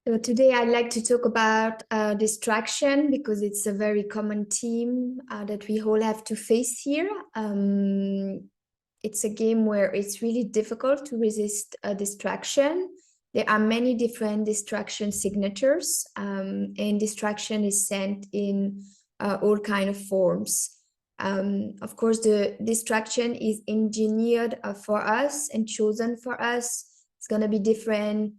So today I'd like to talk about distraction because it's a very common theme that we all have to face here. It's a game where it's really difficult to resist a distraction. There are many different distraction signatures, and distraction is sent in all kind of forms. Of course, the distraction is engineered for us and chosen for us. It's going to be different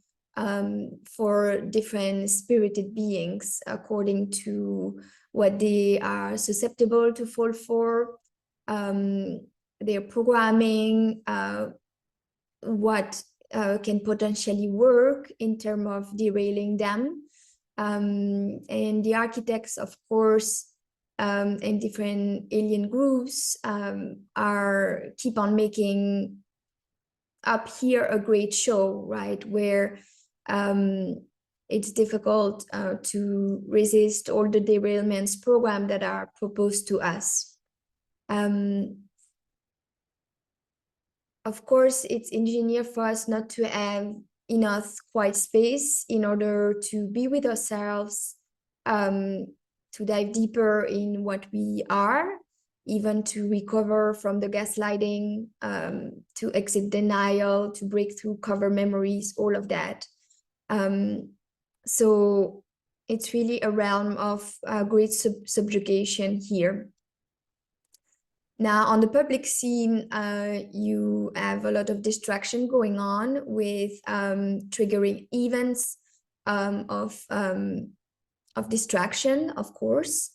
for different spirited beings according to what they are susceptible to fall for, their programming, what can potentially work in terms of derailing them. And the architects, of course, and different alien groups keep on making up here a great show, right? Where it's difficult to resist all the derailments program that are proposed to us. Of course, it's engineered for us not to have enough quiet space in order to be with ourselves, to dive deeper in what we are, even to recover from the gaslighting, to exit denial, to break through cover memories, all of that. So it's really a realm of great subjugation here. Now, on the public scene, you have a lot of distraction going on with triggering events of distraction, of course.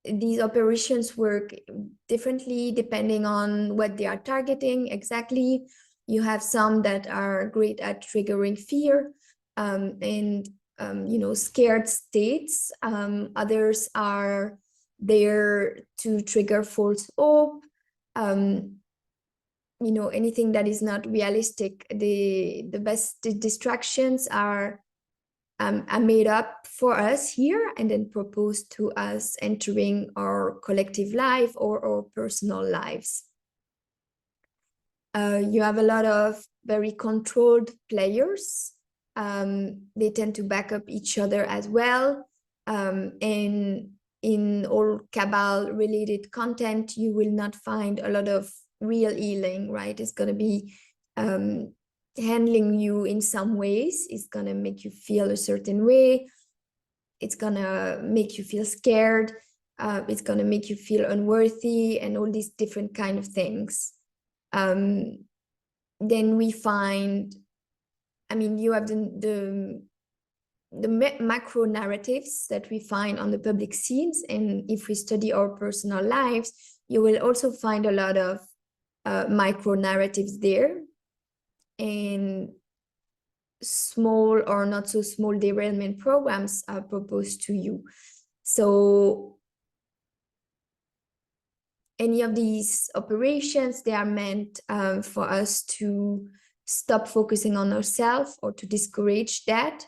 These operations work differently depending on what they are targeting exactly. You have some that are great at triggering fear and scared states. Others are there to trigger false hope. Anything that is not realistic. The best distractions are made up for us here and then proposed to us entering our collective life or our personal lives. You have a lot of very controlled players. They tend to back up each other as well. And in all Cabal related content, you will not find a lot of real healing, right? It's going to be handling you in some ways. It's going to make you feel a certain way. It's going to make you feel scared. It's going to make you feel unworthy and all these different kind of things. Then we find, you have the macro narratives that we find on the public scenes. And if we study our personal lives, you will also find a lot of micro narratives there. And small or not so small derailment programs are proposed to you. So any of these operations, they are meant for us to stop focusing on ourselves or to discourage that,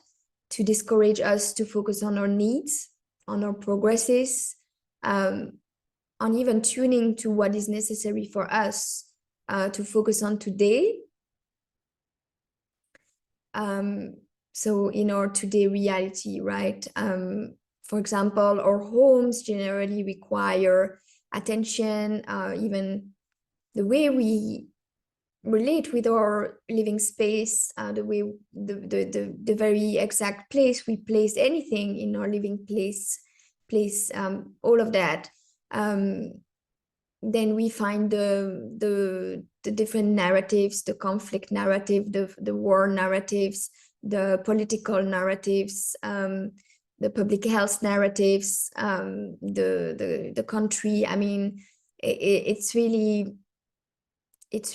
to discourage us to focus on our needs, on our progresses, on even tuning to what is necessary for us to focus on today. So in our today reality, right? For example, our homes generally require attention, even the way we relate with our living space, the way the very exact place we place anything in our living place, all of that. Then we find the different narratives, the conflict narrative, the war narratives, the political narratives, the public health narratives, the country. It's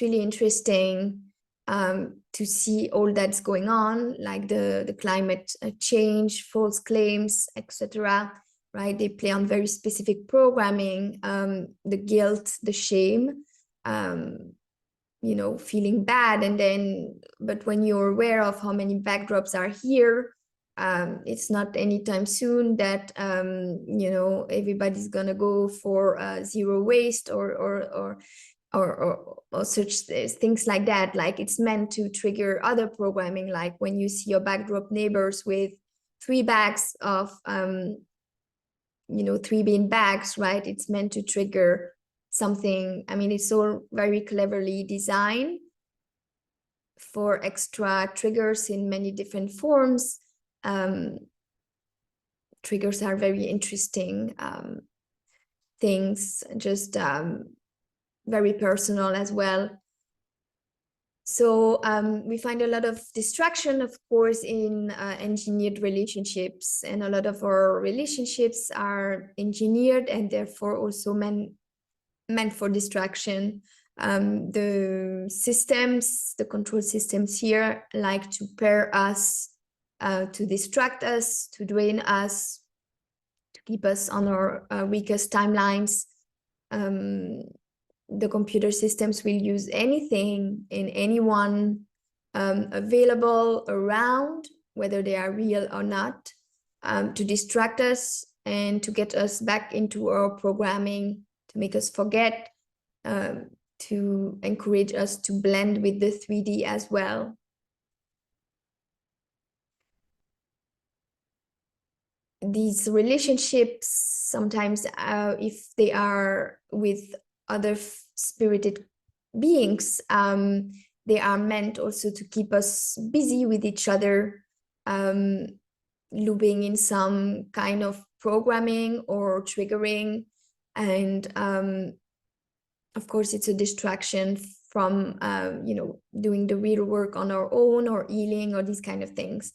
really interesting to see all that's going on, like the climate change, false claims, etc. Right? They play on very specific programming, the guilt, the shame, feeling bad. And then, but when you're aware of how many backdrops are here, it's not anytime soon that, everybody's gonna go for zero waste or or such things like that. Like it's meant to trigger other programming, like when you see your backdrop neighbors with 3 bags of 3-bean bags, right? It's meant to trigger something. I mean, it's all very cleverly designed for extra triggers in many different forms. Triggers are very interesting things, just very personal as well. So we find a lot of distraction, of course, in engineered relationships, and a lot of our relationships are engineered and therefore also meant for distraction. The systems, the control systems here, like to pair us, to distract us, to drain us, to keep us on our weakest timelines. The computer systems will use anything and anyone available around, whether they are real or not, to distract us and to get us back into our programming, to make us forget, to encourage us to blend with the 3D as well. These relationships, sometimes if they are with other spirited beings, they are meant also to keep us busy with each other, looping in some kind of programming or triggering. And of course, it's a distraction from doing the real work on our own, or healing, or these kind of things.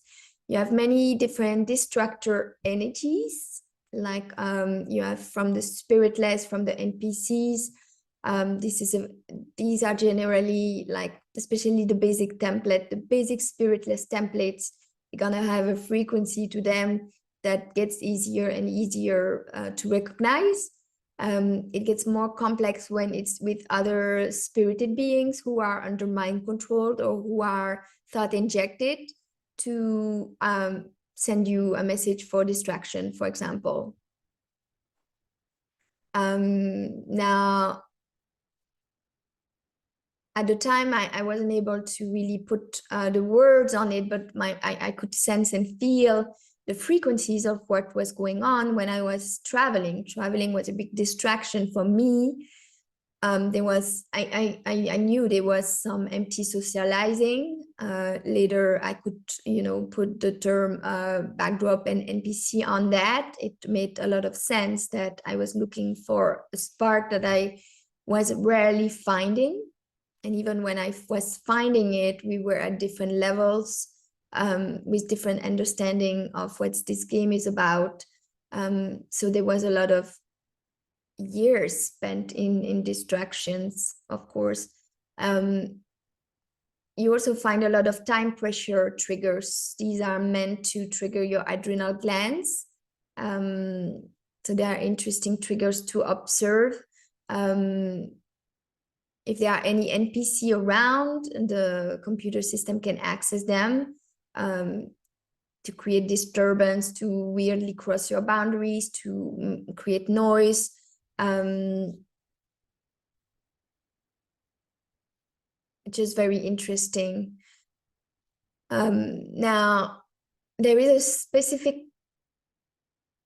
You have many different distractor energies, like you have from the spiritless, from the NPCs. These are generally, like, especially the basic template, the basic spiritless templates, you're gonna have a frequency to them that gets easier and easier to recognize. It gets more complex when it's with other spirited beings who are under mind controlled, or who are thought injected to send you a message for distraction, for example. Now, at the time, I wasn't able to really put the words on it, but I could sense and feel the frequencies of what was going on when I was traveling. Traveling was a big distraction for me. I knew there was some empty socializing. Later, I could, put the term backdrop and NPC on that. It made a lot of sense that I was looking for a spark that I was rarely finding. And even when I was finding it, we were at different levels, with different understanding of what this game is about. So there was a lot of years spent in distractions, of course. You also find a lot of time pressure triggers. These are meant to trigger your adrenal glands. So they are interesting triggers to observe. If there are any NPC around, the computer system can access them to create disturbance, to weirdly cross your boundaries, to create noise. Just very interesting. Now, there is a specific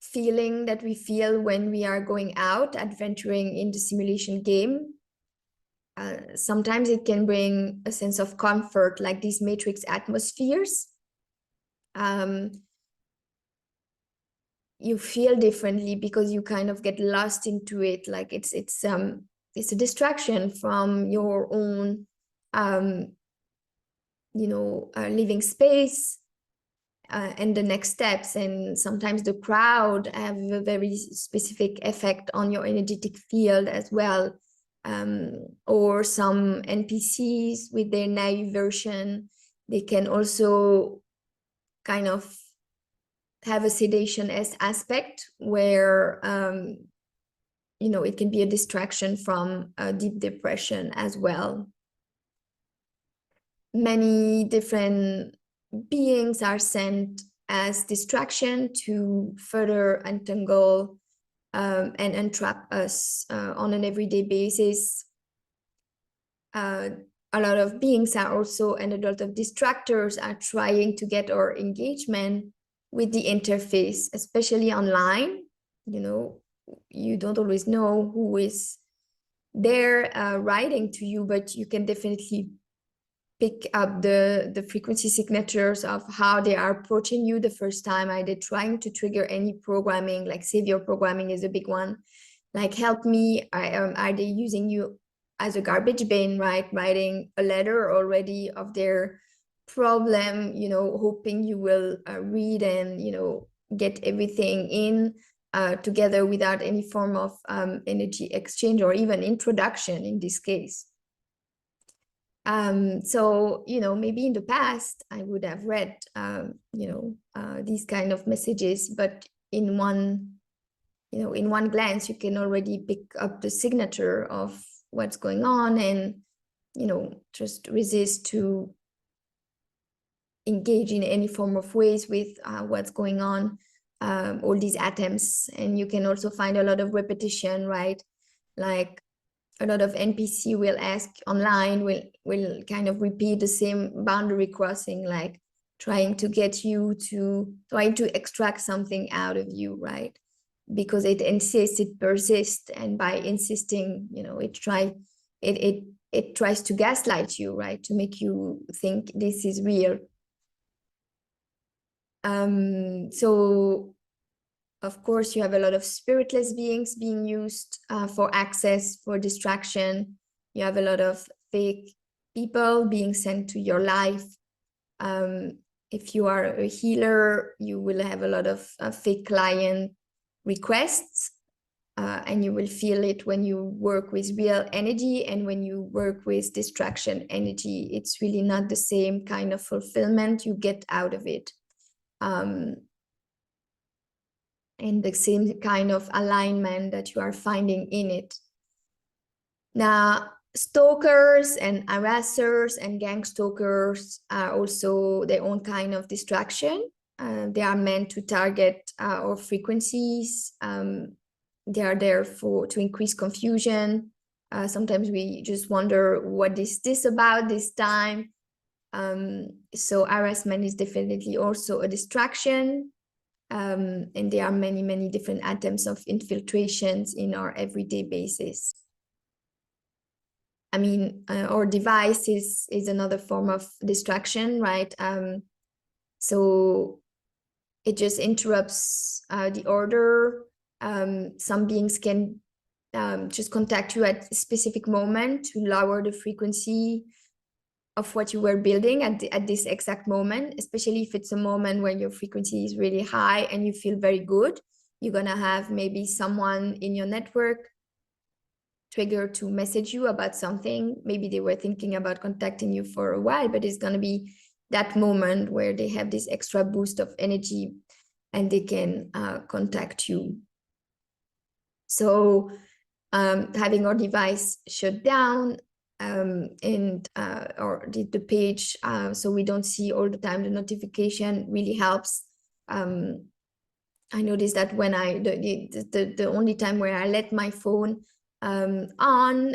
feeling that we feel when we are going out, adventuring in the simulation game. Sometimes it can bring a sense of comfort, like these matrix atmospheres. You feel differently because you kind of get lost into it. Like it's a distraction from your own living space and the next steps. And sometimes the crowd have a very specific effect on your energetic field as well. Or some NPCs with their naive version, they can also kind of have a sedation aspect where it can be a distraction from deep depression as well. Many different beings are sent as distraction to further entangle and entrap us on an everyday basis. a lot of beings are also, and a lot of distractors are trying to get our engagement with the interface, especially online. You know, you don't always know who is there writing to you, but you can definitely pick up the frequency signatures of how they are approaching you the first time. Are they trying to trigger any programming, like savior programming is a big one, like help me. Are they using you as a garbage bin, right? Writing a letter already of their problem, you know, hoping you will read and, you know, get everything in together without any form of energy exchange or even introduction in this case. So, you know, maybe in the past I would have read, you know, these kind of messages, but in one, you know, in one glance, you can already pick up the signature of what's going on and, you know, just resist to engage in any form of ways with what's going on, all these atoms. And you can also find a lot of repetition, right? Like a lot of NPC will ask online, will kind of repeat the same boundary crossing, like trying to get you to, trying to extract something out of you, right? Because it insists, it persists, and by insisting, you know, it tries to gaslight you, right? To make you think this is real. So of course, you have a lot of spiritless beings being used for access, for distraction. You have a lot of fake people being sent to your life. If you are a healer, you will have a lot of fake client requests, and you will feel it when you work with real energy and when you work with distraction energy. It's really not the same kind of fulfillment you get out of it. And the same kind of alignment that you are finding in it. Now, stalkers and harassers and gang stalkers are also their own kind of distraction. They are meant to target our frequencies. They are there to increase confusion. Sometimes we just wonder, what is this about this time? So harassment is definitely also a distraction. And there are many, many different atoms of infiltrations in our everyday basis. I mean, our device is another form of distraction, right? So it just interrupts the order. Some beings can just contact you at a specific moment to lower the frequency of what you were building at this exact moment, especially if it's a moment when your frequency is really high and you feel very good. You're gonna have maybe someone in your network trigger to message you about something. Maybe they were thinking about contacting you for a while, but it's gonna be that moment where they have this extra boost of energy and they can contact you. So having our device shut down, and or the page, so we don't see all the time the notification, really helps. I noticed that when the only time where I let my phone on,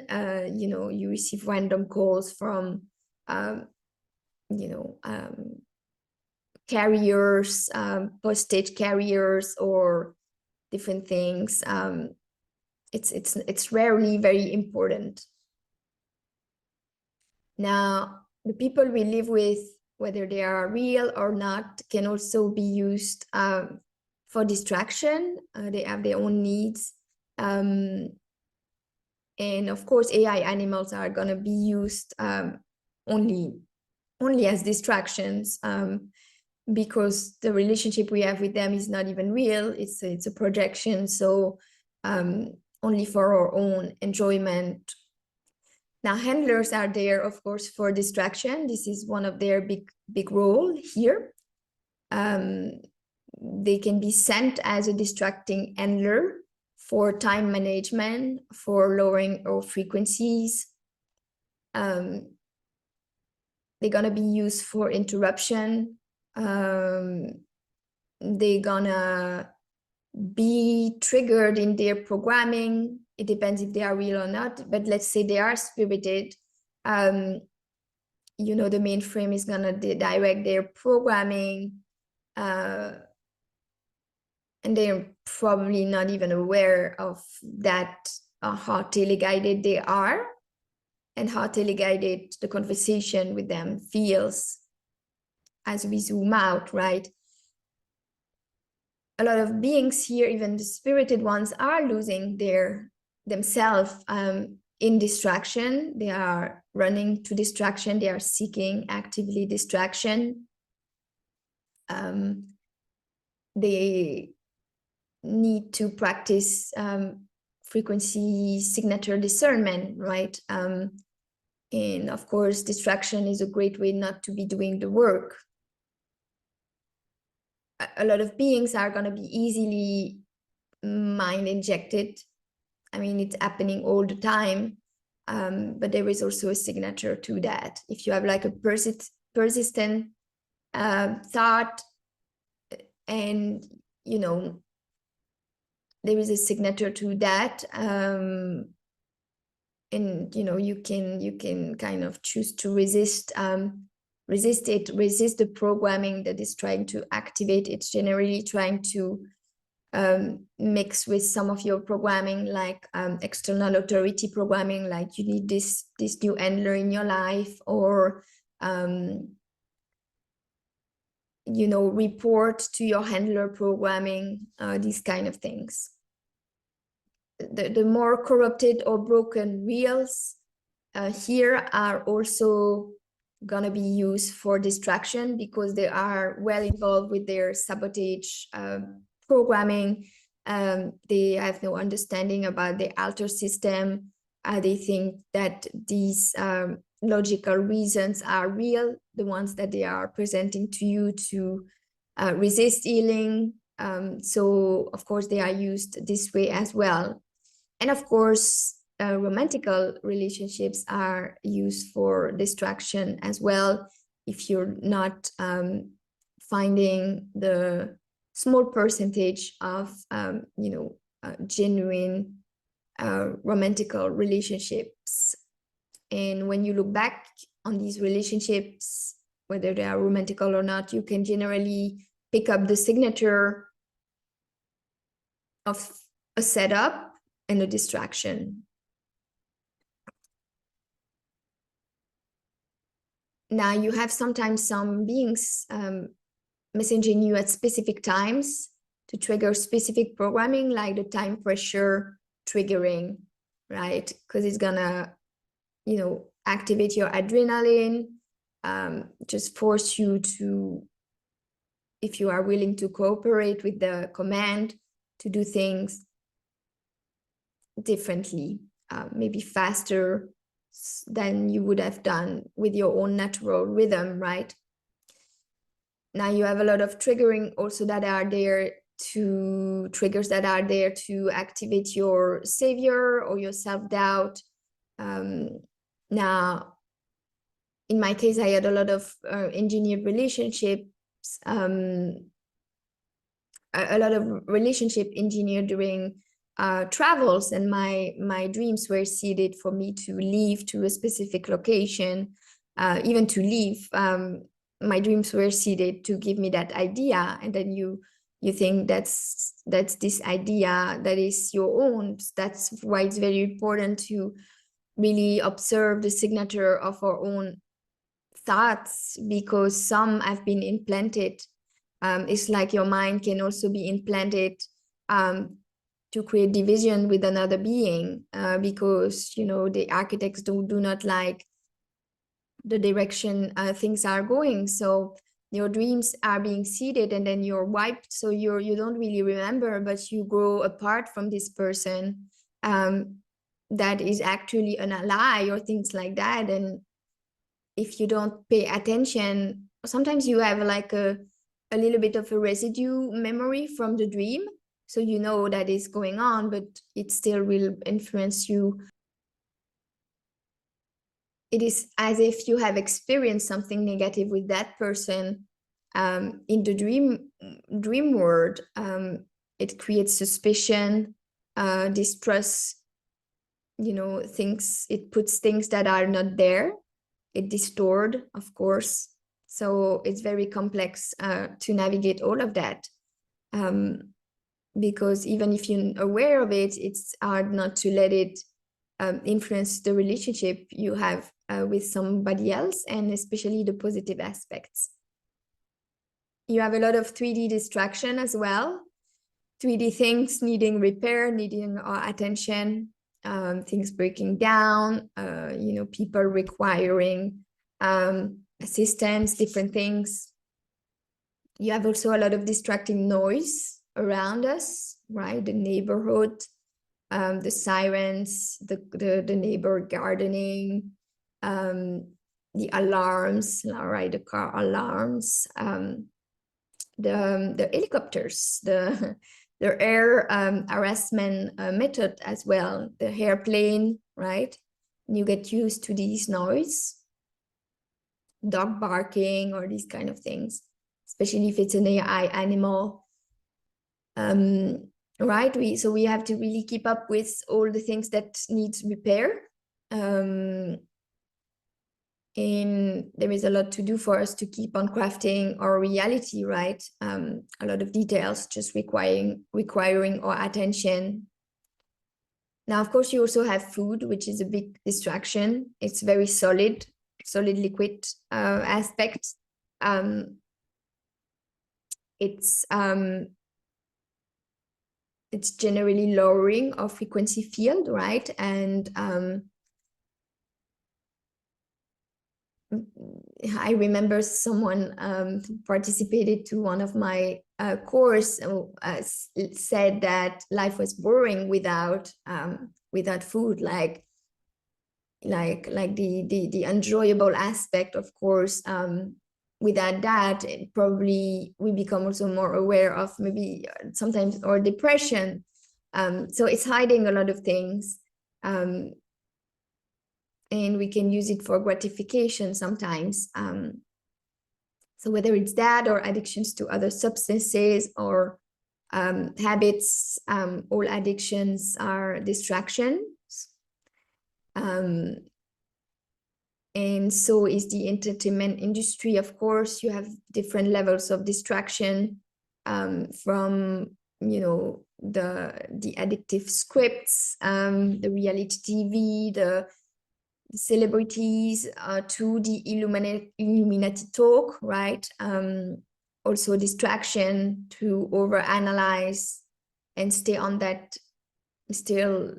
you know, you receive random calls from you know, carriers, postage carriers, or different things. It's rarely very important. Now, the people we live with, whether they are real or not, can also be used for distraction. They have their own needs. And of course, AI animals are going to be used only as distractions, because the relationship we have with them is not even real. It's a projection. So only for our own enjoyment. Now, handlers are there, of course, for distraction. This is one of their big role here. They can be sent as a distracting handler for time management, for lowering our frequencies. They're gonna be used for interruption. They're gonna be triggered in their programming. It depends if they are real or not, but let's say they are spirited. You know, the mainframe is gonna direct their programming, and they're probably not even aware of that, how teleguided they are and how teleguided the conversation with them feels as we zoom out, right? A lot of beings here, even the spirited ones, are losing themselves in distraction. They are running to distraction. They are seeking actively distraction. They need to practice frequency signature discernment, right? And of course, distraction is a great way not to be doing the work. A lot of beings are going to be easily mind injected. I mean, it's happening all the time, but there is also a signature to that. If you have like a persistent thought, and you know, there is a signature to that, and you know, you can kind of choose to resist the programming that is trying to activate. It's generally trying to mix with some of your programming, like external authority programming, like you need this new handler in your life, or you know, report to your handler programming, these kind of things. The more corrupted or broken reels here are also gonna be used for distraction, because they are well involved with their sabotage programming. They have no understanding about the alter system. They think that these logical reasons are real, the ones that they are presenting to you to resist healing. So of course they are used this way as well. And of course, romantical relationships are used for distraction as well. If you're not finding the small percentage of, you know, genuine romantical relationships. And when you look back on these relationships, whether they are romantical or not, you can generally pick up the signature of a setup and a distraction. Now you have sometimes some beings messaging you at specific times to trigger specific programming, like the time pressure triggering, right? Because it's gonna, you know, activate your adrenaline, just force you to, if you are willing to cooperate with the command, to do things differently, maybe faster than you would have done with your own natural rhythm, right? Now you have a lot of triggering also that are there to, triggers that are there to activate your savior or your self-doubt. Now, in my case, I had a lot of engineered relationships, a lot of relationship engineered during travels, and my dreams were seeded for me to leave to a specific location, even to leave. My dreams were seeded to give me that idea, and then you think that's this idea that is your own. That's why it's very important to really observe the signature of our own thoughts, because some have been implanted. It's like your mind can also be implanted to create division with another being, because, you know, the architects do not like the direction things are going. So your dreams are being seeded and then you're wiped. So you don't really remember, but you grow apart from this person that is actually an ally or things like that. And if you don't pay attention, sometimes you have like a little bit of a residue memory from the dream. So you know that is going on, but it still will influence you. It is as if you have experienced something negative with that person in the dream world. It creates suspicion, distrust, it puts things that are not there. It distorts, of course. So it's very complex to navigate all of that. Because even if you're aware of it, it's hard not to let it influence the relationship you have with somebody else, and especially the positive aspects. You have a lot of 3D distraction as well. 3D things needing repair, needing our attention, things breaking down, people requiring assistance, different things. You have also a lot of distracting noise around us, right? The neighborhood, the sirens, the neighbor gardening, the alarms, right? The car alarms, the helicopters, the air harassment method as well, the airplane, right? And you get used to these noise, dog barking, or these kind of things, especially if it's an AI animal. Right? So we have to really keep up with all the things that needs repair. And there is a lot to do for us to keep on crafting our reality, right? A lot of details just requiring our attention. Now, of course, you also have food, which is a big distraction. It's very solid liquid aspect. It's generally lowering our frequency field, right? And I remember someone participated to one of my course said that life was boring without food, like the enjoyable aspect, of course. Without that, probably we become also more aware of maybe sometimes or depression. So it's hiding a lot of things. And we can use it for gratification sometimes. So whether it's that or addictions to other substances or habits, all addictions are distractions. And so is the entertainment industry. Of course, you have different levels of distraction, from the addictive scripts, the reality TV, the celebrities, to the Illuminati talk, right? Also distraction to overanalyze and stay on that still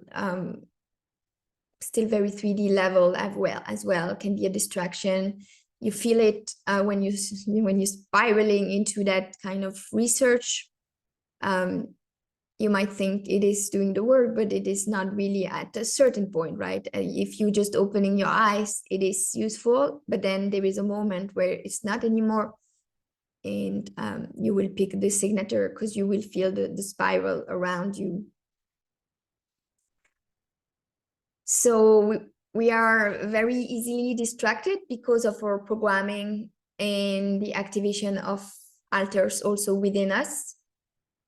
very 3D level as well can be a distraction. You feel it when you're spiraling into that kind of research. You might think it is doing the work, but it is not really at a certain point, right? If you just opening your eyes, it is useful, but then there is a moment where it's not anymore, and you will pick the signature because you will feel the spiral around you. So we are very easily distracted because of our programming and the activation of alters also within us.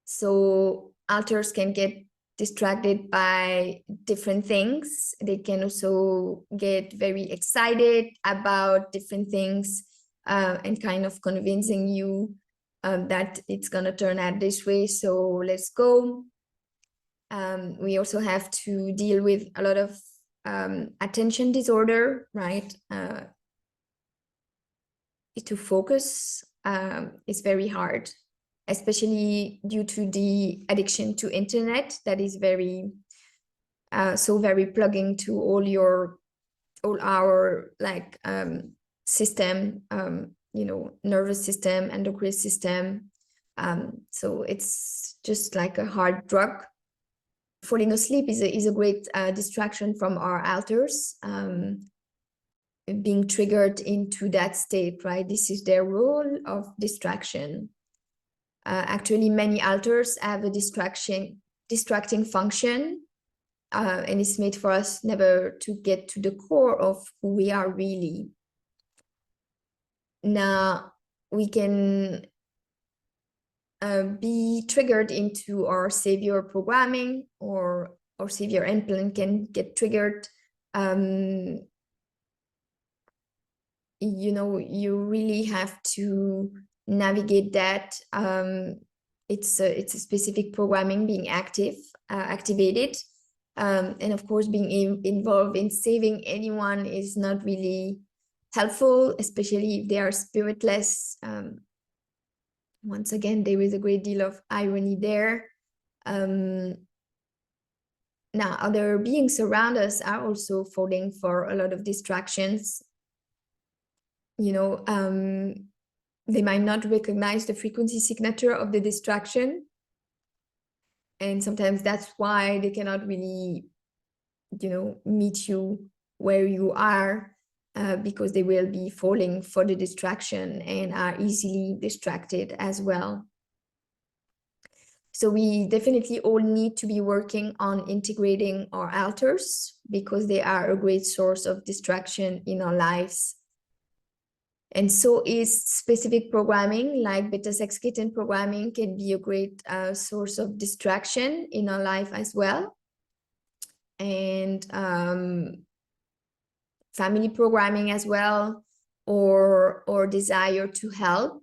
So alters can get distracted by different things. They can also get very excited about different things, and kind of convincing you that it's going to turn out this way. So let's go. We also have to deal with a lot of attention disorder, right? To focus is very hard, especially due to the addiction to internet that is very plugging to all our like system, nervous system, endocrine system. So it's just like a hard drug. Falling asleep is a great distraction from our alters, being triggered into that state, right? This is their role of distraction. Actually, many alters have a distracting function, and it's made for us never to get to the core of who we are really. Now, we can be triggered into our savior programming or or severe implant can get triggered, you know, you really have to navigate that. It's a specific programming being activated. And of course, being involved in saving anyone is not really helpful, especially if they are spiritless. Once again, there is a great deal of irony there. Now, other beings around us are also falling for a lot of distractions. You know, they might not recognize the frequency signature of the distraction. And sometimes that's why they cannot really, you know, meet you where you are, because they will be falling for the distraction and are easily distracted as well. So we definitely all need to be working on integrating our alters, because they are a great source of distraction in our lives. And so is specific programming, like beta sex kitten programming can be a great source of distraction in our life as well. And family programming as well, or desire to help,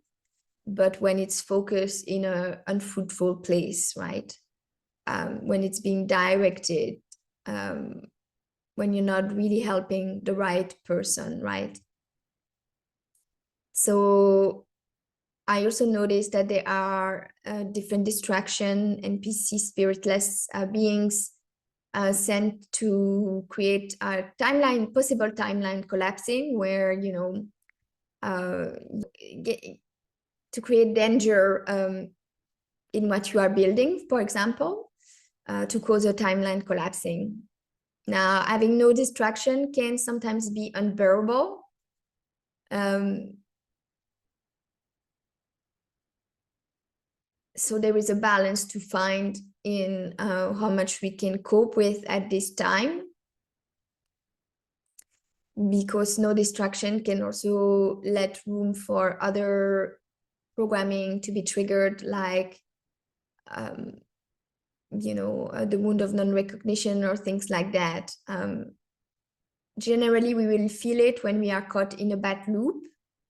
but when it's focused in an unfruitful place, right? When it's being directed, when you're not really helping the right person, right? So I also noticed that there are different distraction NPC spiritless beings sent to create a timeline, possible timeline collapsing, where, you know, to create danger in what you are building, for example, to cause a timeline collapsing. Now, having no distraction can sometimes be unbearable. So there is a balance to find in how much we can cope with at this time, because no distraction can also let room for other programming to be triggered, like you know, the wound of non-recognition or things like that. Generally, we will feel it when we are caught in a bad loop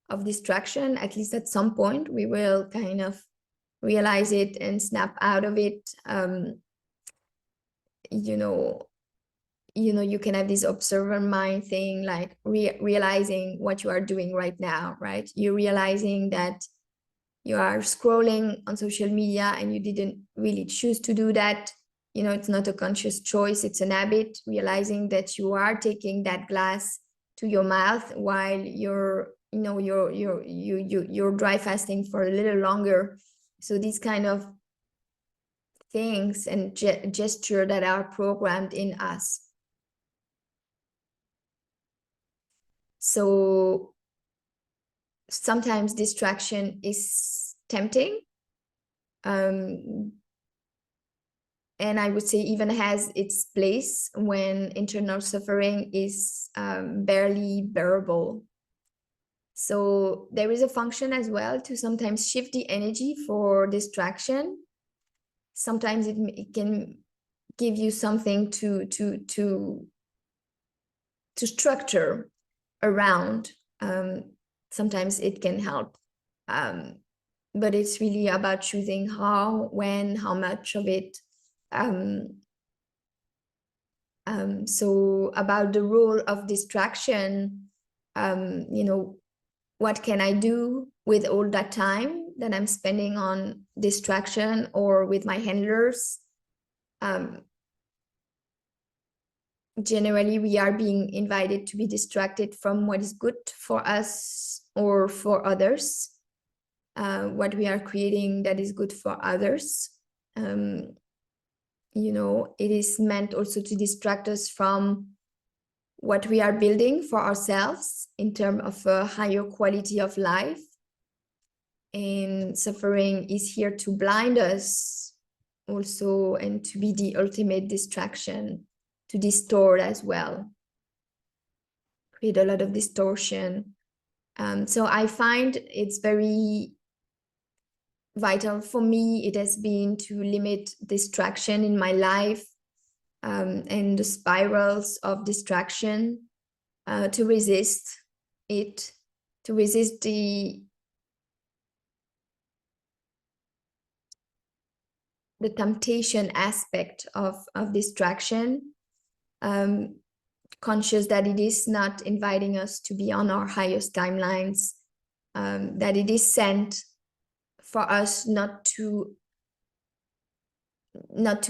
of distraction. At least at some point, we will kind of realize it and snap out of it. You know, you can have this observer mind thing, like realizing what you are doing right now, right? You're realizing that you are scrolling on social media and you didn't really choose to do that. You know, it's not a conscious choice, it's an habit. Realizing that you are taking that glass to your mouth while you're, you know, you're dry fasting for a little longer. So these kind of things and gesture that are programmed in us. So sometimes distraction is tempting, and I would say even has its place when internal suffering is barely bearable. So there is a function as well to sometimes shift the energy for distraction. Sometimes it can give you something to structure around. Sometimes it can help, but it's really about choosing how, when, how much of it. So about the role of distraction, you know, what can I do with all that time that I'm spending on distraction or with my handlers? Generally, we are being invited to be distracted from what is good for us or for others, what we are creating that is good for others. You know, it is meant also to distract us from what we are building for ourselves in terms of a higher quality of life. And suffering is here to blind us also, and to be the ultimate distraction, to distort as well, create a lot of distortion. So I find it's very vital for me. It has been to limit distraction in my life, and the spirals of distraction, to resist it, to resist the temptation aspect of distraction, conscious that it is not inviting us to be on our highest timelines, that it is sent for us not to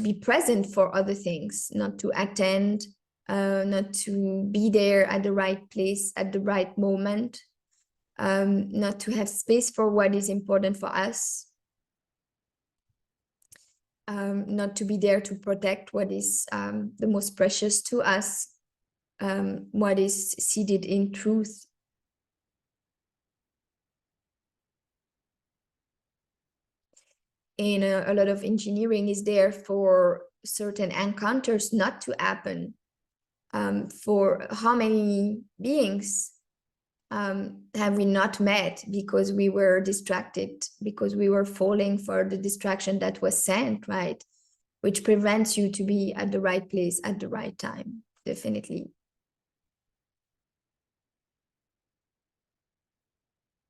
be present for other things, not to attend, not to be there at the right place at the right moment, not to have space for what is important for us, not to be there to protect what is the most precious to us, what is seated in truth. And a lot of engineering is there for certain encounters not to happen. For how many beings have we not met because we were distracted, because we were falling for the distraction that was sent, right? Which prevents you to be at the right place at the right time, definitely.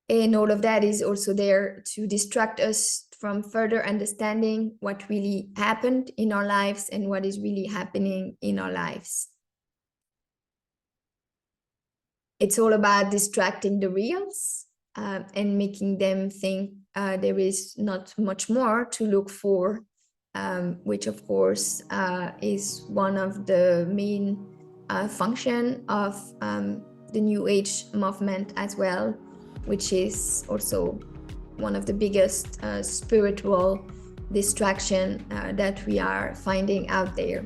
And all of that is also there to distract us from further understanding what really happened in our lives and what is really happening in our lives. It's all about distracting the reals and making them think there is not much more to look for, which of course is one of the main function of the New Age movement as well, which is also one of the biggest spiritual distraction that we are finding out there.